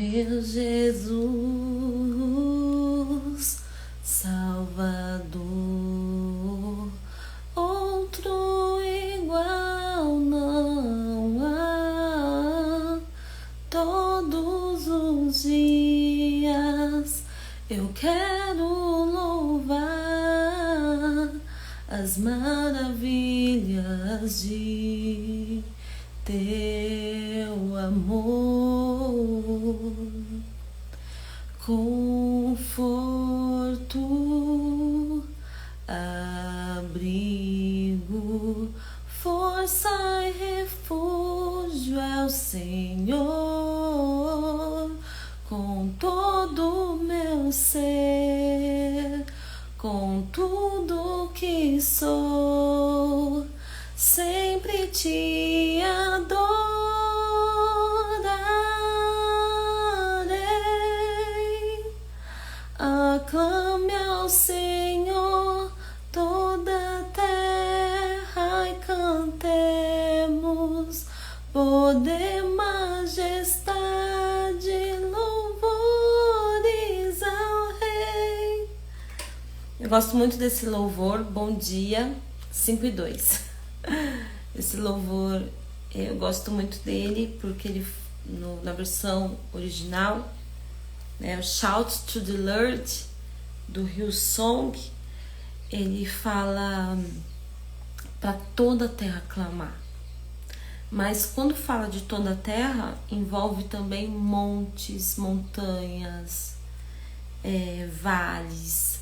Meu Jesus, Salvador, outro igual não há. Todos os dias eu quero louvar as maravilhas de teu amor, conforto, abrigo, força e refúgio é o Senhor. Com todo o meu ser, com tudo que sou, sempre te adorarei. Aclame ao Senhor toda a terra e cantemos poder, majestade, louvores ao Rei. Eu gosto muito desse louvor, Bom Dia, 5:2. Esse louvor, eu gosto muito dele porque ele, na versão original, né, o Shout to the Lord, do Hillsong, ele fala para toda a terra clamar. Mas quando fala de toda a terra, envolve também montes, montanhas, vales,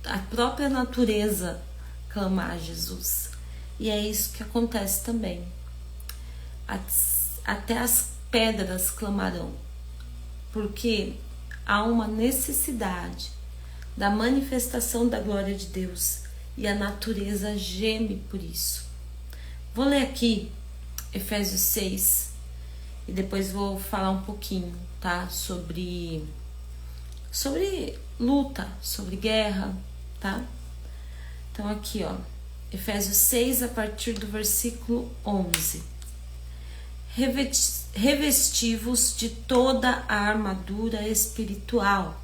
a própria natureza clamar a Jesus. E é isso que acontece também. Até as pedras clamarão, porque há uma necessidade da manifestação da glória de Deus e a natureza geme por isso. Vou ler aqui Efésios 6 e depois vou falar um pouquinho, tá? Sobre luta, sobre guerra, tá? Então aqui, ó, Efésios 6 a partir do versículo 11. Revesti-vos de toda a armadura espiritual,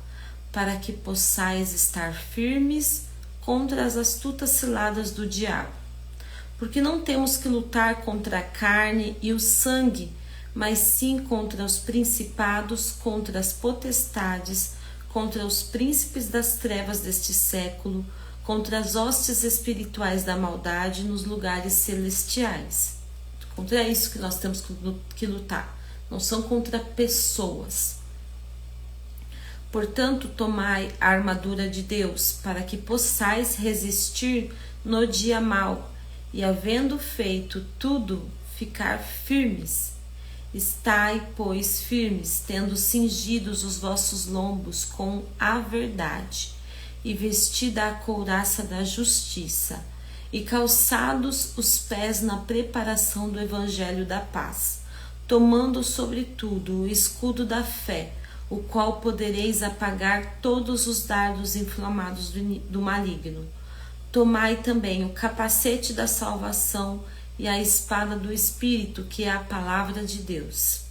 para que possais estar firmes contra as astutas ciladas do diabo. Porque não temos que lutar contra a carne e o sangue, mas sim contra os principados, contra as potestades, contra os príncipes das trevas deste século, contra as hostes espirituais da maldade nos lugares celestiais. Contra isso que nós temos que lutar. Não são contra pessoas. Portanto, tomai a armadura de Deus, para que possais resistir no dia mau, e havendo feito tudo, ficar firmes. Estai, pois, firmes, tendo cingidos os vossos lombos com a verdade, e vestida a couraça da justiça, e calçados os pés na preparação do evangelho da paz, tomando sobretudo o escudo da fé, o qual podereis apagar todos os dardos inflamados do maligno. Tomai também o capacete da salvação e a espada do Espírito, que é a palavra de Deus,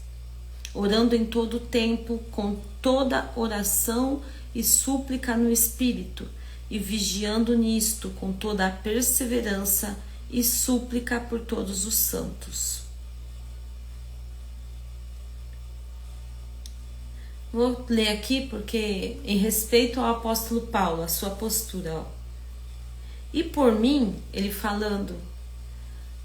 orando em todo o tempo, com toda oração e súplica no Espírito, e vigiando nisto com toda a perseverança e súplica por todos os santos. Vou ler aqui porque, em respeito ao apóstolo Paulo, a sua postura, ó. E por mim, ele falando,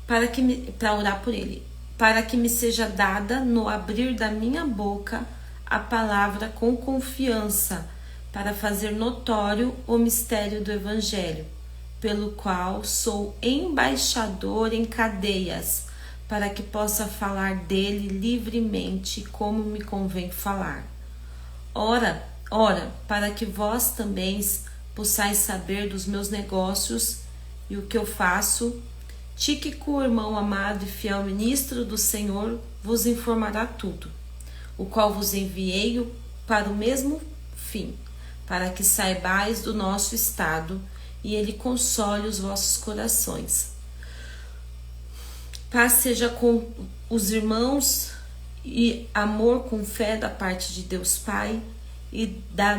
para orar por ele, para que me seja dada no abrir da minha boca a palavra com confiança, para fazer notório o mistério do Evangelho, pelo qual sou embaixador em cadeias, para que possa falar dele livremente, como me convém falar. Ora, para que vós também possais saber dos meus negócios e o que eu faço, Tíquico, irmão amado e fiel ministro do Senhor, vos informará tudo, o qual vos enviei para o mesmo fim, para que saibais do nosso estado e ele console os vossos corações. Paz seja com os irmãos e amor com fé da parte de Deus Pai e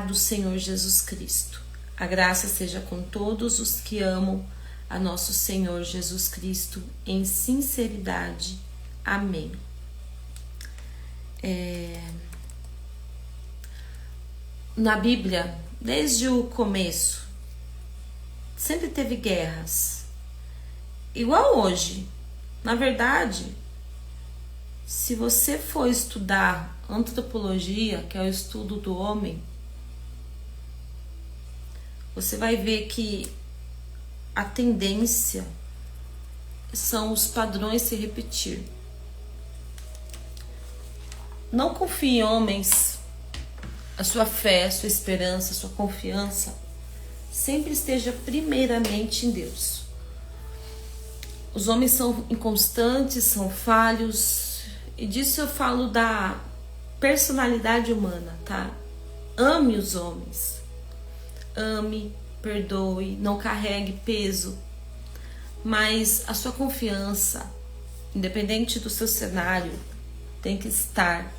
do Senhor Jesus Cristo. A graça seja com todos os que amam a nosso Senhor Jesus Cristo em sinceridade. Amém. Na Bíblia, desde o começo, sempre teve guerras, igual hoje. Na verdade, se você for estudar antropologia, que é o estudo do homem, você vai ver que a tendência são os padrões se repetir. Não confie em homens. A sua fé, a sua esperança, a sua confiança sempre esteja primeiramente em Deus. Os homens são inconstantes, são falhos, e disso eu falo da personalidade humana, tá? Ame os homens. Ame, perdoe, não carregue peso, mas a sua confiança, independente do seu cenário, tem que estar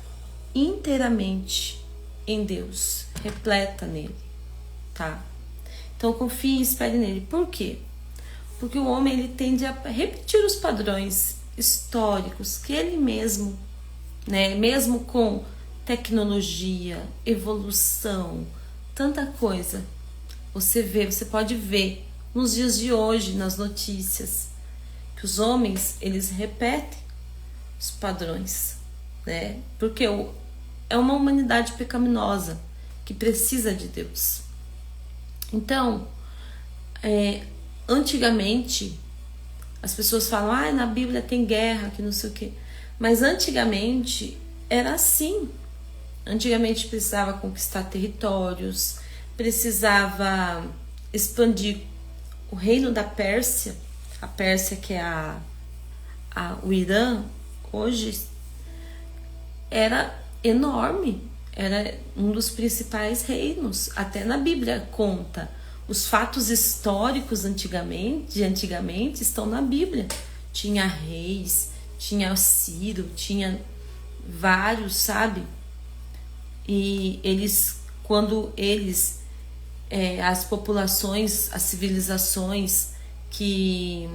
inteiramente em Deus, repleta nele, tá? Então confie e espere nele. Por quê? Porque o homem ele tende a repetir os padrões históricos que ele mesmo, né, mesmo com tecnologia, evolução, tanta coisa, você pode ver nos dias de hoje, nas notícias, que os homens, eles repetem os padrões, né? Porque é uma humanidade pecaminosa que precisa de Deus. Então, antigamente, as pessoas falam, na Bíblia tem guerra, que não sei o quê. Mas antigamente era assim. Antigamente precisava conquistar territórios, precisava expandir o reino da Pérsia, a Pérsia que é o Irã, hoje era enorme, era um dos principais reinos. Até na Bíblia conta. Os fatos históricos de antigamente estão na Bíblia. Tinha reis, tinha Ciro, tinha vários, sabe? E as populações, as civilizações que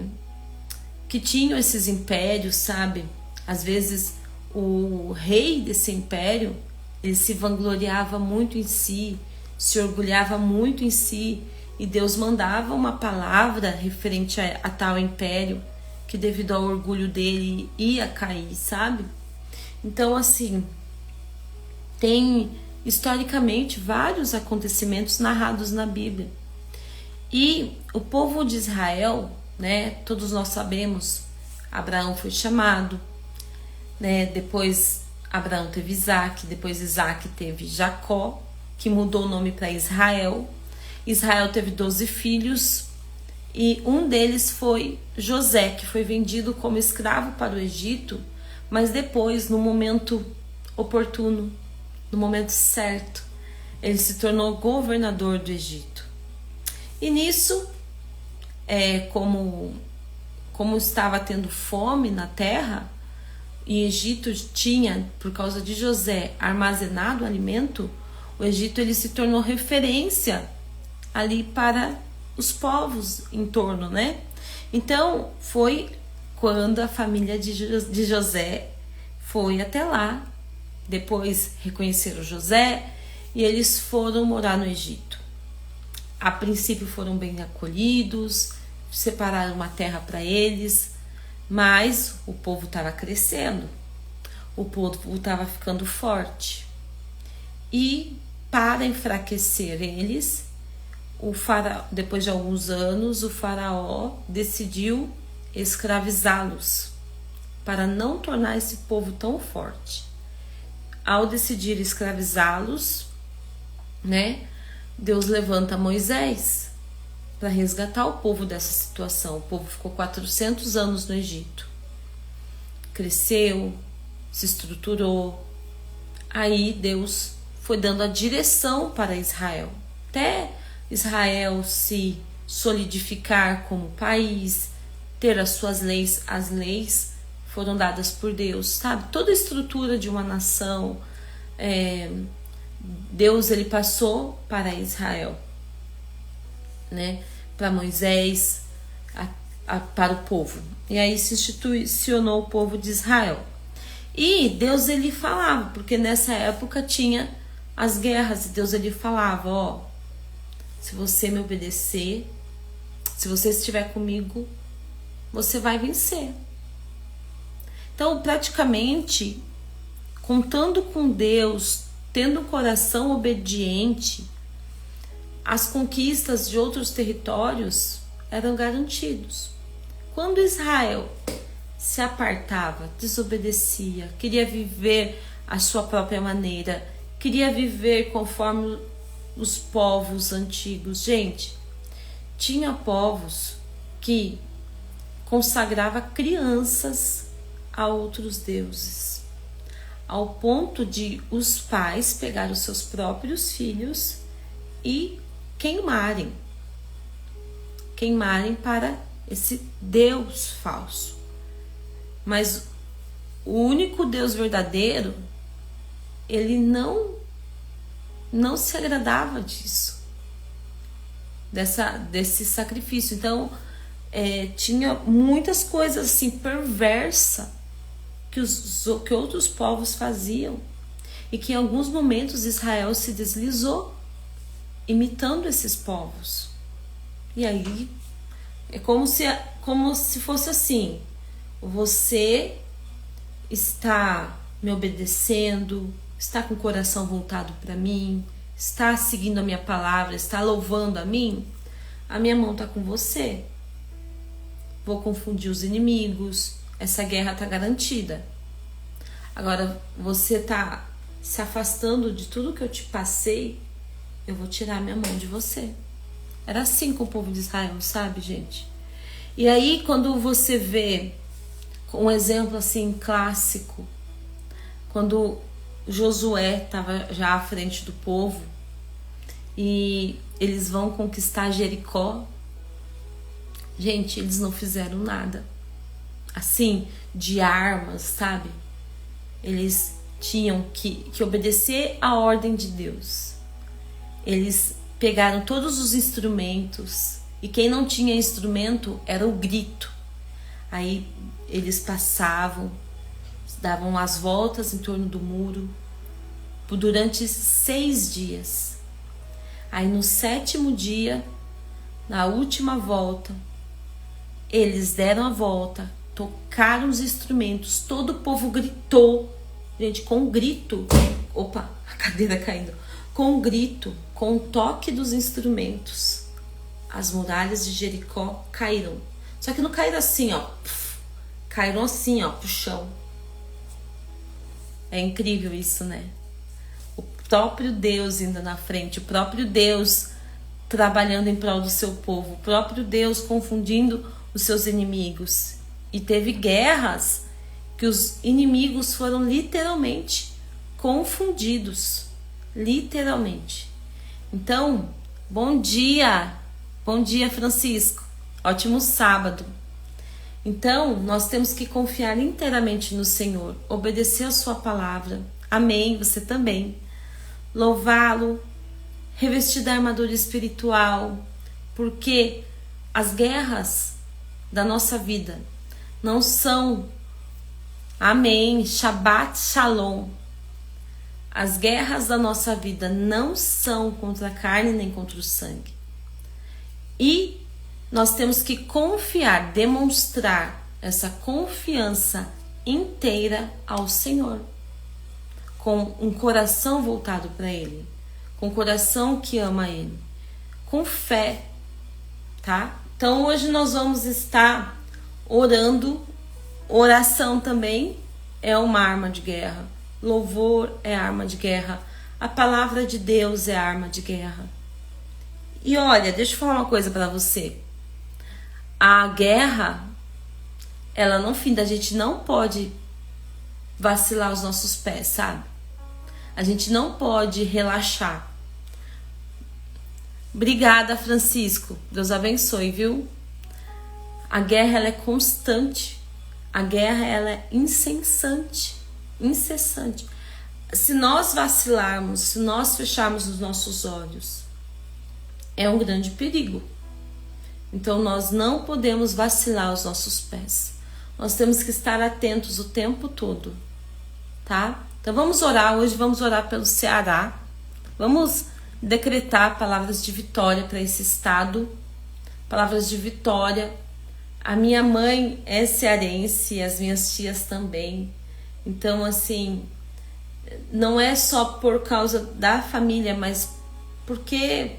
tinham esses impérios, sabe? Às vezes o rei desse império, ele se vangloriava muito em si, se orgulhava muito em si, e Deus mandava uma palavra referente a tal império, que devido ao orgulho dele ia cair, sabe? Então, assim, tem historicamente vários acontecimentos narrados na Bíblia. E o povo de Israel, né, todos nós sabemos, Abraão foi chamado, né, depois Abraão teve Isaac, depois Isaac teve Jacó, que mudou o nome para Israel. Israel teve 12 filhos e um deles foi José, que foi vendido como escravo para o Egito, mas depois, no momento oportuno, no momento certo, ele se tornou governador do Egito. E nisso, como estava tendo fome na terra, e Egito tinha, por causa de José, armazenado alimento, o Egito ele se tornou referência ali para os povos em torno, né? Então, foi quando a família de José foi até lá. Depois reconheceram José e eles foram morar no Egito. A princípio foram bem acolhidos, separaram uma terra para eles, mas o povo estava crescendo, o povo estava ficando forte. E para enfraquecer eles, depois de alguns anos, o faraó decidiu escravizá-los para não tornar esse povo tão forte. Ao decidir escravizá-los, né, Deus levanta Moisés para resgatar o povo dessa situação. O povo ficou 400 anos no Egito. Cresceu, se estruturou. Aí Deus foi dando a direção para Israel. Até Israel se solidificar como país, ter as suas leis. As leis foram dadas por Deus, sabe? Toda a estrutura de uma nação, Deus ele passou para Israel, né? Para Moisés, para o povo. E aí se institucionou o povo de Israel. E Deus ele falava, porque nessa época tinha as guerras, e Deus ele falava, ó, se você me obedecer, se você estiver comigo, você vai vencer. Então, praticamente, contando com Deus, tendo um coração obediente, as conquistas de outros territórios eram garantidos. Quando Israel se apartava, desobedecia, queria viver a sua própria maneira, queria viver conforme os povos antigos. Gente, tinha povos que consagrava crianças a outros deuses, ao ponto de os pais pegar os seus próprios filhos e queimarem para esse Deus falso. Mas o único Deus verdadeiro, ele não se agradava disso, desse sacrifício. Então, tinha muitas coisas assim perversas que outros povos faziam, e que em alguns momentos Israel se deslizou imitando esses povos. E aí é como se fosse assim: você está me obedecendo, está com o coração voltado para mim, está seguindo a minha palavra, está louvando a mim, a minha mão está com você. Vou confundir os inimigos, essa guerra está garantida. Agora, você está se afastando de tudo que eu te passei, eu vou tirar minha mão de você. Era assim com o povo de Israel, sabe, gente? E aí, quando você vê um exemplo assim clássico, quando Josué estava já à frente do povo e eles vão conquistar Jericó, gente, eles não fizeram nada assim de armas, sabe? Eles tinham que obedecer a ordem de Deus. Eles pegaram todos os instrumentos, e quem não tinha instrumento era o grito. Aí eles passavam, davam as voltas em torno do muro durante 6 dias. Aí no 7º dia, na última volta, eles deram a volta, tocaram os instrumentos, todo o povo gritou. Gente, com um grito, opa, a cadeira caindo. Com um grito, com o toque dos instrumentos, as muralhas de Jericó caíram. Só que não caíram assim, ó, caíram assim, ó, pro chão. É incrível isso, né? O próprio Deus indo na frente, o próprio Deus trabalhando em prol do seu povo, o próprio Deus confundindo os seus inimigos. E teve guerras que os inimigos foram literalmente confundidos. Literalmente. Então, bom dia Francisco, ótimo sábado. Então, nós temos que confiar inteiramente no Senhor, obedecer a sua palavra, amém, você também, louvá-lo, revestir da armadura espiritual, porque as guerras da nossa vida não são, amém, Shabbat Shalom. As guerras da nossa vida não são contra a carne nem contra o sangue. E nós temos que confiar, demonstrar essa confiança inteira ao Senhor, com um coração voltado para Ele, com um coração que ama Ele, com fé, tá? Então hoje nós vamos estar orando. Oração também é uma arma de guerra. Louvor é arma de guerra. A palavra de Deus é arma de guerra. E olha, deixa eu falar uma coisa para você. A guerra, ela não finda. A gente não pode vacilar os nossos pés, sabe? A gente não pode relaxar. Obrigada, Francisco. Deus abençoe, viu? A guerra, ela é constante. A guerra, ela é incessante. Se nós vacilarmos, se nós fecharmos os nossos olhos, é um grande perigo. Então nós não podemos vacilar os nossos pés. Nós temos que estar atentos o tempo todo, tá? Então vamos orar, hoje vamos orar pelo Ceará. Vamos decretar palavras de vitória para esse estado, palavras de vitória. A minha mãe é cearense, as minhas tias também. Então, assim, não é só por causa da família, mas porque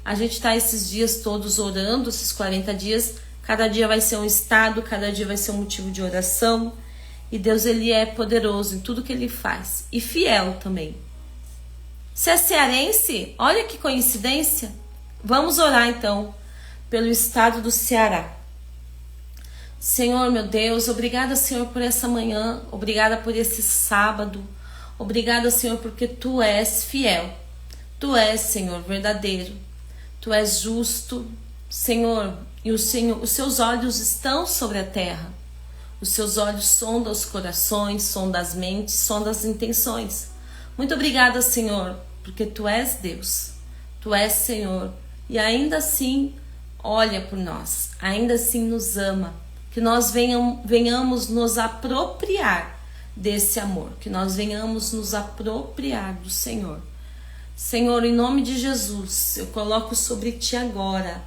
a gente está esses dias todos orando, esses 40 dias. Cada dia vai ser um estado, cada dia vai ser um motivo de oração. E Deus, ele é poderoso em tudo que ele faz. E fiel também. Você é cearense? Olha que coincidência. Vamos orar então pelo estado do Ceará. Senhor, meu Deus, obrigada, Senhor, por essa manhã. Obrigada por esse sábado. Obrigada, Senhor, porque Tu és fiel. Tu és, Senhor, verdadeiro. Tu és justo, Senhor. E os Seus olhos estão sobre a terra. Os Seus olhos sondam os corações, sondam as mentes, sondam as intenções. Muito obrigada, Senhor, porque Tu és Deus. Tu és, Senhor. E ainda assim, olha por nós. Ainda assim nos ama. Que nós venhamos nos apropriar desse amor. Que nós venhamos nos apropriar do Senhor. Senhor, em nome de Jesus, eu coloco sobre Ti agora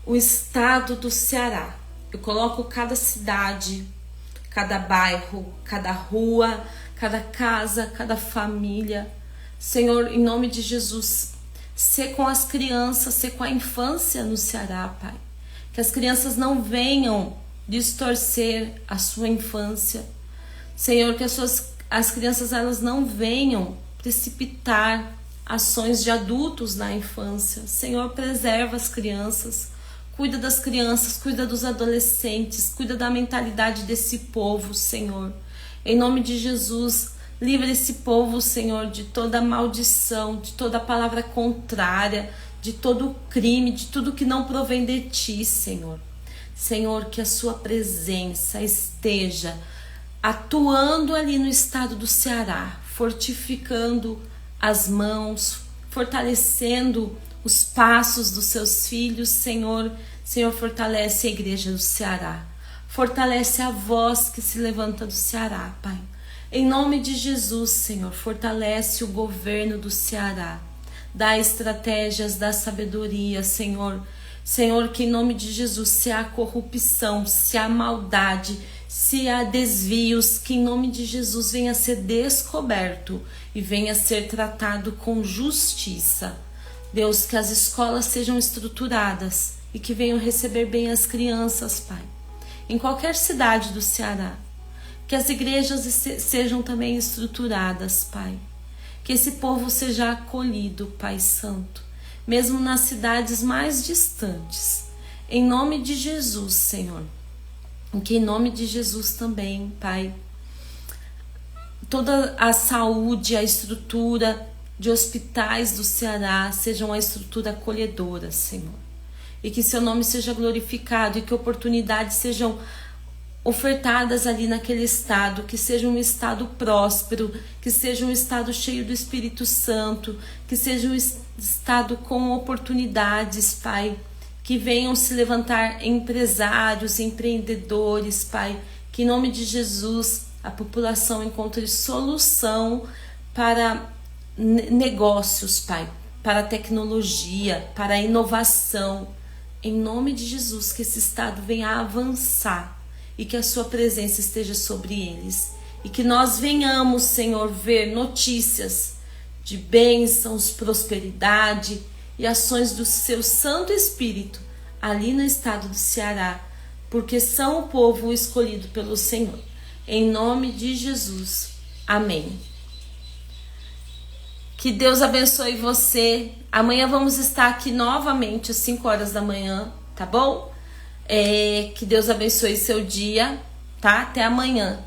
o estado do Ceará. Eu coloco cada cidade, cada bairro, cada rua, cada casa, cada família. Senhor, em nome de Jesus, sê com as crianças, sê com a infância no Ceará, Pai. Que as crianças não venham distorcer a sua infância. Senhor, que as crianças elas não venham precipitar ações de adultos na infância. Senhor, preserva as crianças. Cuida das crianças, cuida dos adolescentes, cuida da mentalidade desse povo, Senhor. Em nome de Jesus, livra esse povo, Senhor, de toda maldição, de toda palavra contrária, de todo crime, de tudo que não provém de Ti, Senhor. Senhor, que a Sua presença esteja atuando ali no estado do Ceará, fortificando as mãos, fortalecendo os passos dos Seus filhos, Senhor. Senhor, fortalece a igreja do Ceará. Fortalece a voz que se levanta do Ceará, Pai. Em nome de Jesus, Senhor, fortalece o governo do Ceará. Dá estratégias, dá sabedoria, Senhor. Senhor, que em nome de Jesus, se há corrupção, se há maldade, se há desvios, que em nome de Jesus venha a ser descoberto e venha a ser tratado com justiça. Deus, que as escolas sejam estruturadas e que venham receber bem as crianças, Pai. Em qualquer cidade do Ceará. Que as igrejas sejam também estruturadas, Pai. Que esse povo seja acolhido, Pai Santo. Mesmo nas cidades mais distantes. Em nome de Jesus, Senhor. Que em nome de Jesus também, Pai. Toda a saúde, a estrutura de hospitais do Ceará sejam uma estrutura acolhedora, Senhor. E que Seu nome seja glorificado e que oportunidades sejam ofertadas ali naquele estado, que seja um estado próspero, que seja um estado cheio do Espírito Santo, que seja um estado com oportunidades, Pai, que venham se levantar empresários, empreendedores, Pai, que em nome de Jesus a população encontre solução para negócios, Pai, para a tecnologia, para a inovação. Em nome de Jesus, que esse estado venha a avançar e que a Sua presença esteja sobre eles. E que nós venhamos, Senhor, ver notícias de bênçãos, prosperidade e ações do Seu Santo Espírito ali no estado do Ceará, porque são o povo escolhido pelo Senhor. Em nome de Jesus. Amém. Que Deus abençoe você. Amanhã vamos estar aqui novamente às 5 horas da manhã, tá bom? Que Deus abençoe seu dia, tá? Até amanhã.